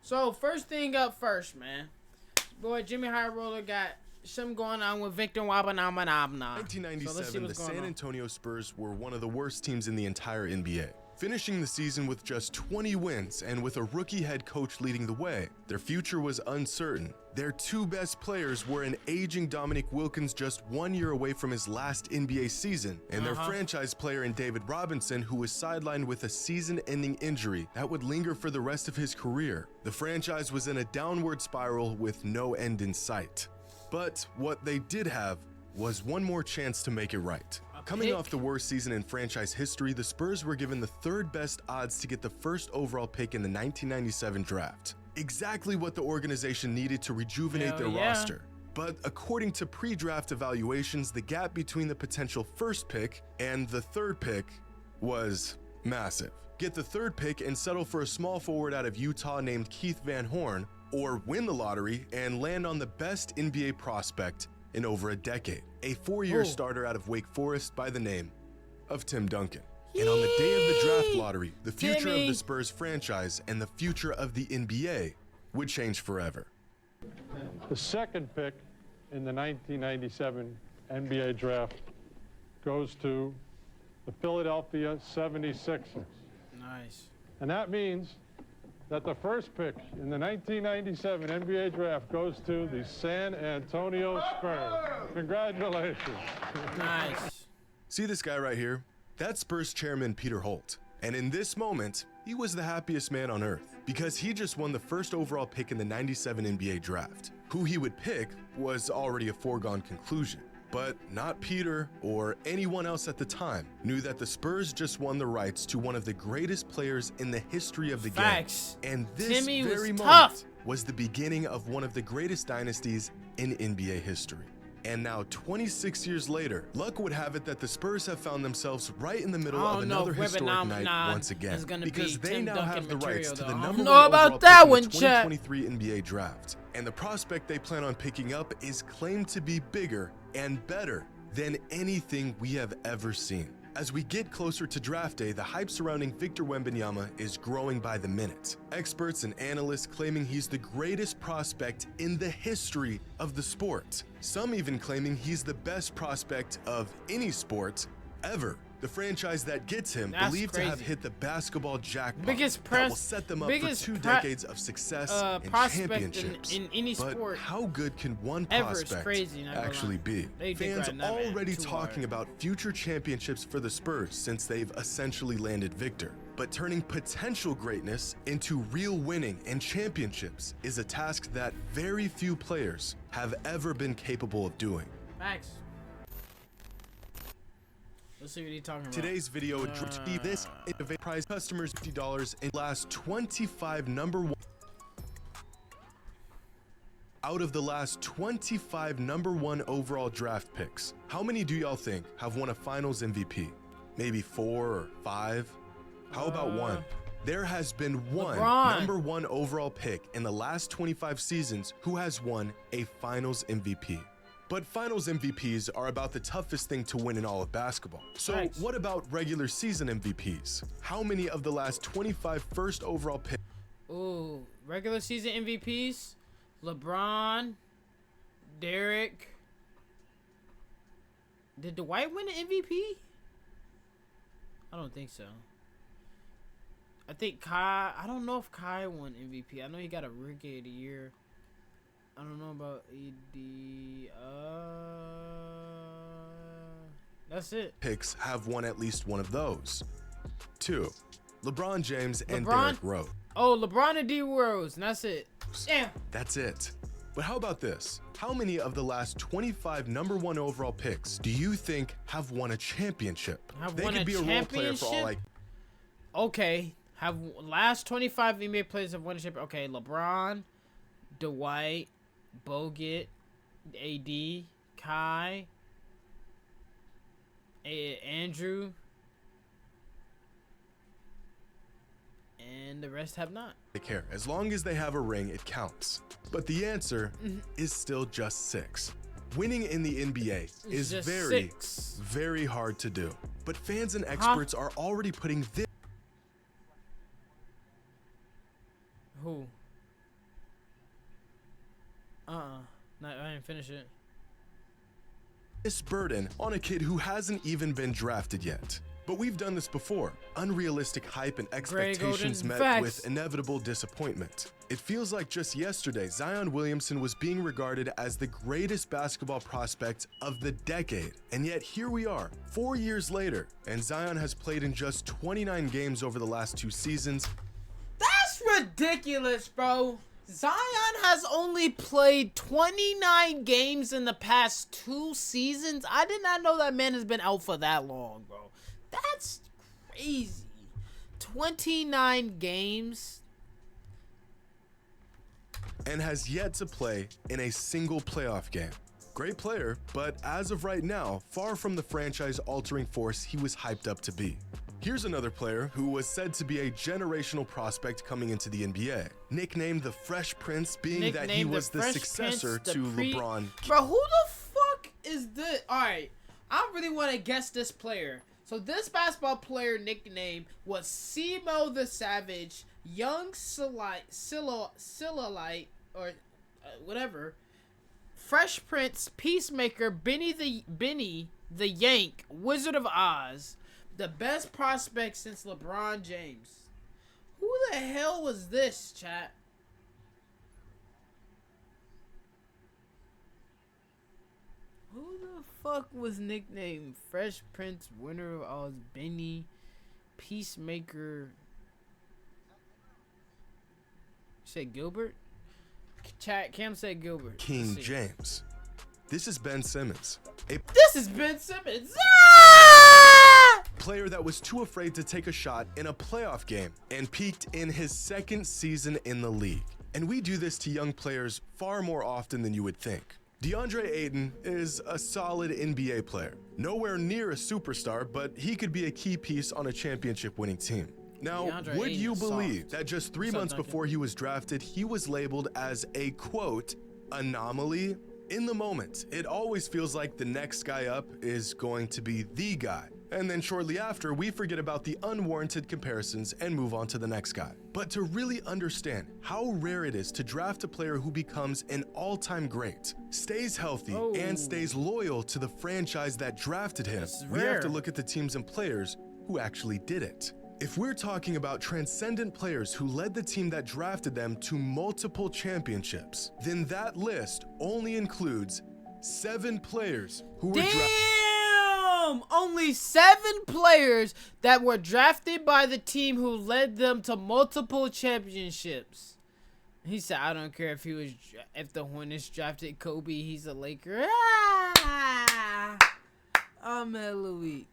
So first thing up first, man. Boy, Jimmy High Roller got something going on with Victor Wembanyama. 1997, the San Antonio Spurs were one of the worst teams in the entire NBA. Finishing the season with just 20 wins and with a rookie head coach leading the way, their future was uncertain. Their two best players were an aging Dominique Wilkins just 1 year away from his last NBA season, and their franchise player in David Robinson, who was sidelined with a season-ending injury that would linger for the rest of his career. The franchise was in a downward spiral with no end in sight. But what they did have was one more chance to make it right. Coming off the worst season in franchise history, the Spurs were given the third best odds to get the first overall pick in the 1997 draft. Exactly what the organization needed to rejuvenate their roster. But according to pre-draft evaluations, the gap between the potential first pick and the third pick was massive. Get the third pick and settle for a small forward out of Utah named Keith Van Horn, or win the lottery and land on the best NBA prospect in over a decade, a four-year starter out of Wake Forest by the name of Tim Duncan. And on the day of the draft lottery, the future of the Spurs franchise and the future of the NBA would change forever. The second pick in the 1997 NBA draft goes to the Philadelphia 76ers. Nice. And that means that the first pick in the 1997 NBA draft goes to the San Antonio Spurs. Congratulations. Nice. See this guy right here? That's Spurs chairman Peter Holt. And in this moment, he was the happiest man on earth because he just won the first overall pick in the 97 NBA draft. Who he would pick was already a foregone conclusion. But not Peter or anyone else at the time knew that the Spurs just won the rights to one of the greatest players in the history of the game. And this very moment was the beginning of one of the greatest dynasties in NBA history. And now 26 years later, luck would have it that the Spurs have found themselves right in the middle of another historic night once again, because they now have the rights to the number one overall pick in the 2023 NBA draft. And the prospect they plan on picking up is claimed to be bigger and better than anything we have ever seen. As we get closer to draft day, the hype surrounding Victor Wembanyama is growing by the minute. Experts and analysts claiming he's the greatest prospect in the history of the sport. Some even claiming he's the best prospect of any sport ever. The franchise that gets him believed to have hit the basketball jackpot that will set them up for 2 decades of success and championships. In any sport, but how good can one prospect actually be? Fans already talking about future championships for the Spurs since they've essentially landed Victor. But turning potential greatness into real winning and championships is a task that very few players have ever been capable of doing. Max. Let's see what he's talking about. Today's video would receive this innovative prize customers $50 in last 25 number one. Out of the last 25 number 1 overall draft picks, how many do y'all think have won a finals MVP? Maybe 4 or 5? How about 1? There has been one number 1 overall pick in the last 25 seasons who has won a finals MVP. But finals MVPs are about the toughest thing to win in all of basketball. So what about regular season MVPs? How many of the last 25 first overall picks? Ooh, regular season MVPs? LeBron, Derek. Did Dwight win an MVP? I don't think so. I think Kai, I don't know if Kai won MVP. I know he got a Rookie of the Year. I don't know about AD. That's it. Picks have won at least one of those. 2. LeBron James and Derrick Rose. Oh, LeBron and D Rose, and that's it. Damn. That's it. But how about this? How many of the last 25 number 1 overall picks do you think have won a championship? They could be a role player for all like. Okay, have last 25 NBA players have won a championship. Okay, LeBron, Dwight, Bogut, AD, Kai, Andrew, and the rest have not. They care. As long as they have a ring, it counts. But the answer is still just 6. Winning in the NBA is very hard to do. But fans and experts are already putting this. Who? No, I didn't finish it. This burden on a kid who hasn't even been drafted yet. But we've done this before. Unrealistic hype and expectations met with inevitable disappointment. It feels like just yesterday, Zion Williamson was being regarded as the greatest basketball prospect of the decade. And yet here we are, 4 years later, and Zion has played in just 29 games over the last 2 seasons. That's ridiculous, bro. Zion has only played 29 games in the past 2 seasons. I did not know that man has been out for that long, bro. That's crazy. 29 games. And has yet to play in a single playoff game. Great player, but as of right now, far from the franchise-altering force he was hyped up to be. Here's another player who was said to be a generational prospect coming into the NBA. Nicknamed the Fresh Prince, being that he was the successor to LeBron. Bro, who the fuck is this? Alright, I really want to guess this player. So this basketball player nickname was Simo the Savage, Young Silolite, or whatever, Fresh Prince, Peacemaker, Benny the Yank, Wizard of Oz, the best prospect since LeBron James. Who the hell was this, chat? Who the fuck was nicknamed Fresh Prince, Winner of Oz, Benny, Peacemaker? You said Gilbert? Chat, Cam said Gilbert. King James. This is Ben Simmons. This is Ben Simmons. Ah! Player that was too afraid to take a shot in a playoff game and peaked in his 2nd season in the league. And we do this to young players far more often than you would think. DeAndre Ayton is a solid NBA player. Nowhere near a superstar, but he could be a key piece on a championship-winning team. Now, DeAndre would Ayton you is believe soft. that just 3 months before he was drafted, he was labeled as a, quote, anomaly? In the moment, it always feels like the next guy up is going to be the guy. And then shortly after, we forget about the unwarranted comparisons and move on to the next guy. But to really understand how rare it is to draft a player who becomes an all-time great, stays healthy, and stays loyal to the franchise that drafted him, we have to look at the teams and players who actually did it. If we're talking about transcendent players who led the team that drafted them to multiple championships, then that list only includes 7 players who were drafted. Only 7 players that were drafted by the team who led them to multiple championships. He said, "I don't care if the Hornets drafted Kobe. He's a Laker." I'm hella weak.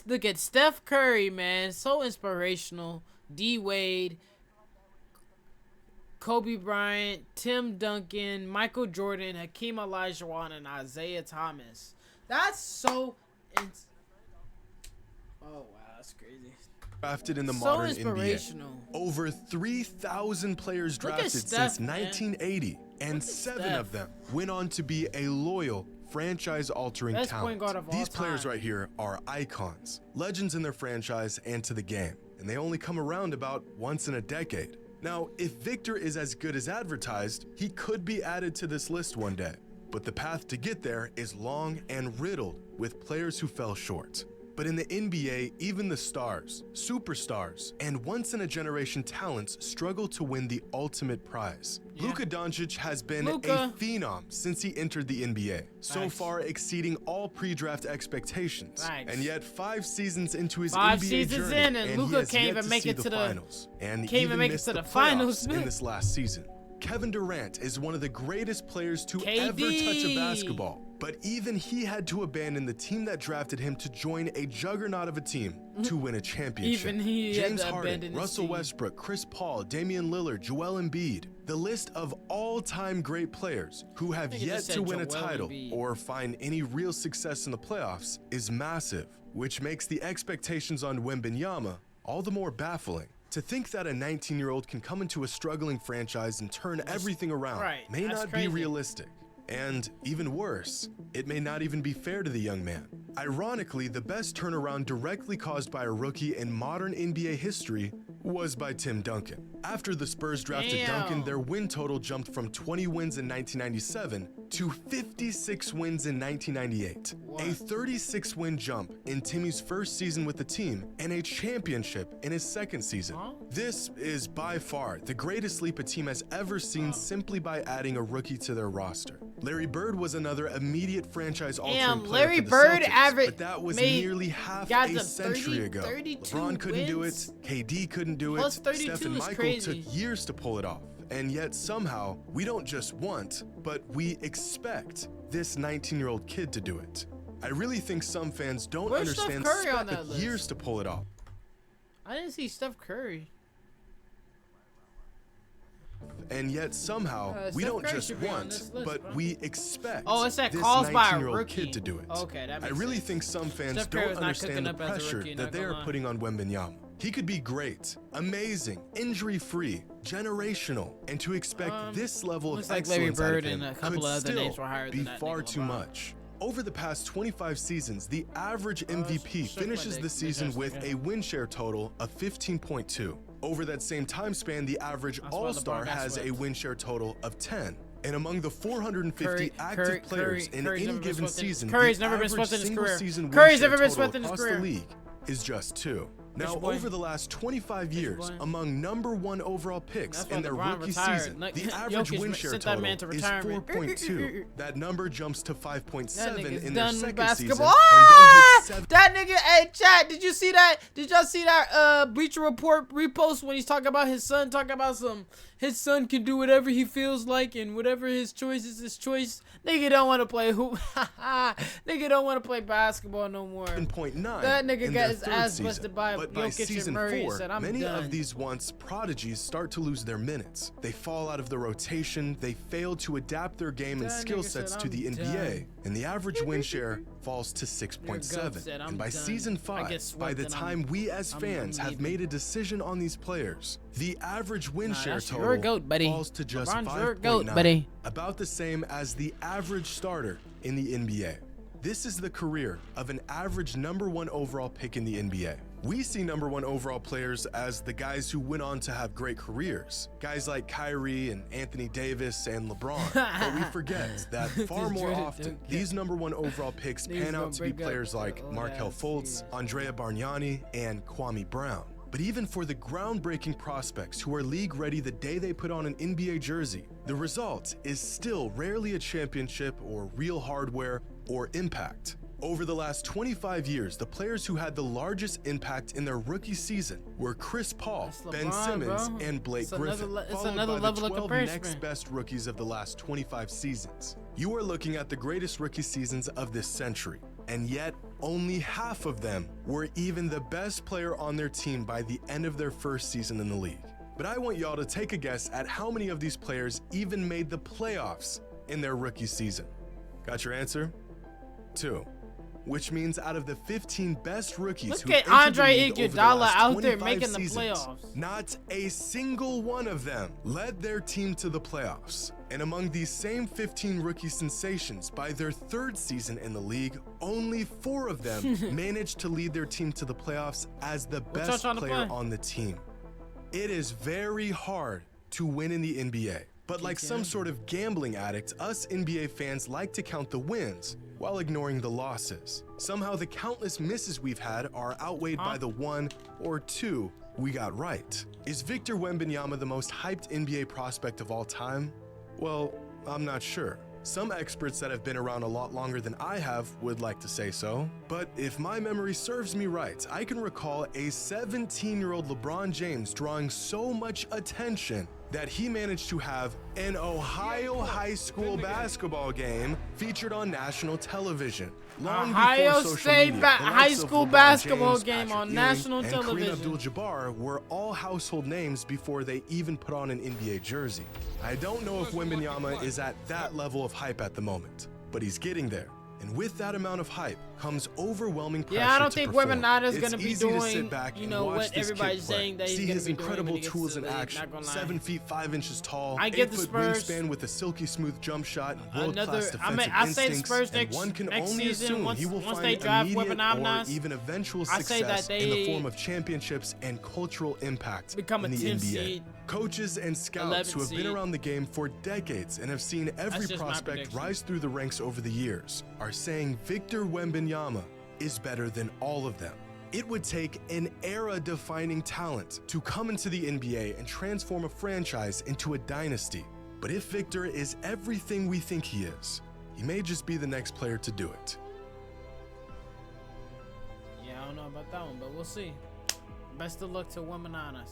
Look at Steph Curry, man. So inspirational. D Wade, Kobe Bryant, Tim Duncan, Michael Jordan, Hakeem Olajuwon, and Isaiah Thomas. That's so... oh, wow. That's crazy. Drafted in the modern inspirational. NBA. Over 3,000 players drafted since 1980, and 7 of them went on to be a loyal, franchise-altering talent. These players right here are icons, legends in their franchise and to the game, and they only come around about once in a decade. Now, if Victor is as good as advertised, he could be added to this list one day, but the path to get there is long and riddled with players who fell short. But in the NBA, even the stars, superstars, and once-in-a-generation talents struggle to win the ultimate prize. Yeah. Luka Doncic has been a phenom since he entered the NBA, so far exceeding all pre-draft expectations. And yet 5 seasons into his NBA journey, and Luka can't even make it to the finals, and can't even make it to the finals in this last season. Kevin Durant is one of the greatest players to ever touch a basketball, but even he had to abandon the team that drafted him to join a juggernaut of a team to win a championship. Even he James Harden, Russell Westbrook, Chris Paul, Damian Lillard, Joel Embiid. The list of all-time great players who have yet to win a title or find any real success in the playoffs is massive, which makes the expectations on Wembanyama all the more baffling. To think that a 19-year-old can come into a struggling franchise and turn everything around may not be realistic. And even worse, it may not even be fair to the young man. Ironically, the best turnaround directly caused by a rookie in modern NBA history was by Tim Duncan. After the Spurs drafted Duncan, their win total jumped from 20 wins in 1997 to 56 wins in 1998. A 36-win jump in Timmy's first season with the team and a championship in his second season. This is by far the greatest leap a team has ever seen simply by adding a rookie to their roster. Larry Bird was another immediate franchise-altering player Larry for the Bird Celtics, but that was nearly half a century ago. LeBron couldn't do it, KD couldn't do it, Steph and Michael took years to pull it off. And yet somehow, we don't just want, but we expect this 19-year-old kid to do it. I really think some fans don't understand Steph took years to pull it off. I didn't see Steph Curry. And yet somehow, we don't just want, but we expect it's that this calls by a 19-year-old rookie kid to do it. Okay, that makes I really sense. think some fans Steph Curry don't was not understand the cooking up as a pressure rookie, that not they gonna are lie. putting on Wembanyama. He could be great, amazing, injury-free, generational, and to expect this level of looks like Larry excellence out Bird of and him a couple could of other names still were higher be than that far nigga too LeBron. much. Over the past 25 seasons, the average MVP suck my finishes dick, the season bitch-ass with nigga. a win share total of 15.2. Over that same time span, the average why All-Star LeBron got has a swept. win share total of 10. And among the 450 Curry- active Curry- players in Curry's any never been given swept in- season, Curry's the never been average swept in his single career. season win Curry's share never been total swept in his across career. the league is just 2. Now, boy? over the last 25 years, boy? among number 1 overall picks That's why in their LeBron rookie retired. season, Like, the average Jokic win share sent that total man to is retirement. 4.2. That number jumps to That 5.7 nigga's in their done with second basketball. season, and then hits 7. That nigga, hey chat, did you see that? Did y'all see that Bleacher Report repost when he's talking about his son, talking about his son can do whatever he feels like and whatever his choice is his choice. Nigga don't want to play hoop. Nigga don't want to play basketball no more. 7.9 That nigga in got their his third ass season. busted by But by Jokic and season Murray and 4, said, "I'm many done." of these once prodigies start to lose their minutes. They fall out of the rotation, they fail to adapt their game and That skill nigga said, sets to "I'm the NBA, done." and the average win share falls to Your 6.7. goat said, "I'm And by done. season I 5, get by swept the and time we as I'm fans have leaving. made a decision on these players, the average win share that's your total goat, buddy. falls to just LeBron's your 5.9, goat, buddy. about the same as the average starter in the NBA. This is the career of an average number 1 overall pick in the NBA. We see number 1 overall players as the guys who went on to have great careers. Guys like Kyrie and Anthony Davis and LeBron. But we forget that far more dreaded often, dunk. these number 1 overall picks Niggas pan out gonna to be break up players the like old Markelle ass Fultz, series. Andrea Bargnani, and Kwame Brown. But even for the groundbreaking prospects who are league ready the day they put on an NBA jersey, the result is still rarely a championship or real hardware or impact. Over the last 25 years, the players who had the largest impact in their rookie season were Chris Paul, That's Ben LeBron, Simmons, bro. and Blake It's another Griffin, le- it's followed another by level the of 12 comparison. next best rookies of the last 25 seasons. You are looking at the greatest rookie seasons of this century, and yet only half of them were even the best player on their team by the end of their first season in the league. But I want y'all to take a guess at how many of these players even made the playoffs in their rookie season. Got your answer? 2. Which means out of the 15 best rookies Look who at entered the Andre league over the Iguodala last out there 25 making the seasons, playoffs. not a single one of them led their team to the playoffs. And among these same 15 rookie sensations, by their 3rd season in the league, only 4 of them managed to lead their team to the playoffs as the y'all best trying to player play? on the team. It is very hard to win in the NBA. But like some sort of gambling addict, us NBA fans like to count the wins while ignoring the losses. Somehow the countless misses we've had are outweighed by the 1 or 2 we got right. Is Victor Wembanyama the most hyped NBA prospect of all time? Well, I'm not sure. Some experts that have been around a lot longer than I have would like to say so. But if my memory serves me right, I can recall a 17-year-old LeBron James drawing so much attention that he managed to have an Ohio high school basketball game featured on national television. Long Ohio before social State media, the high likes of school LeBron basketball James, game Patrick on Ewing, national and television. Kareem Abdul-Jabbar were all household names before they even put on an NBA jersey. I don't know if Wembanyama is at that level of hype at the moment, but he's getting there. And with that amount of hype comes overwhelming pressure. Yeah, I don't to think perform. Wembanyama's It's gonna be easy to doing, sit back you and know, watch what this everybody's kid play. saying that he's See gonna his be doing when incredible he gets tools to in the league, action. not gonna lie. 7 feet 5 inches tall, I get the 8-foot Spurs. wingspan with a silky smooth jump shot, Another, world-class defensive I say the instincts, Spurs and next, one can next only season, assume once, he will once find they draft immediate or Wembanyama, even eventual I say that success in the they form of championships and cultural impact become a in the 10 NBA. seed, Coaches and scouts who have been seed. around the game for decades and have seen every just my prospect prediction. rise through the ranks over the years are saying Victor Wembanyama is better than all of them. It would take an era-defining talent to come into the NBA and transform a franchise into a dynasty. But if Victor is everything we think he is, he may just be the next player to do it. Yeah, I don't know about that one, but we'll see. Best of luck to Wembanyama.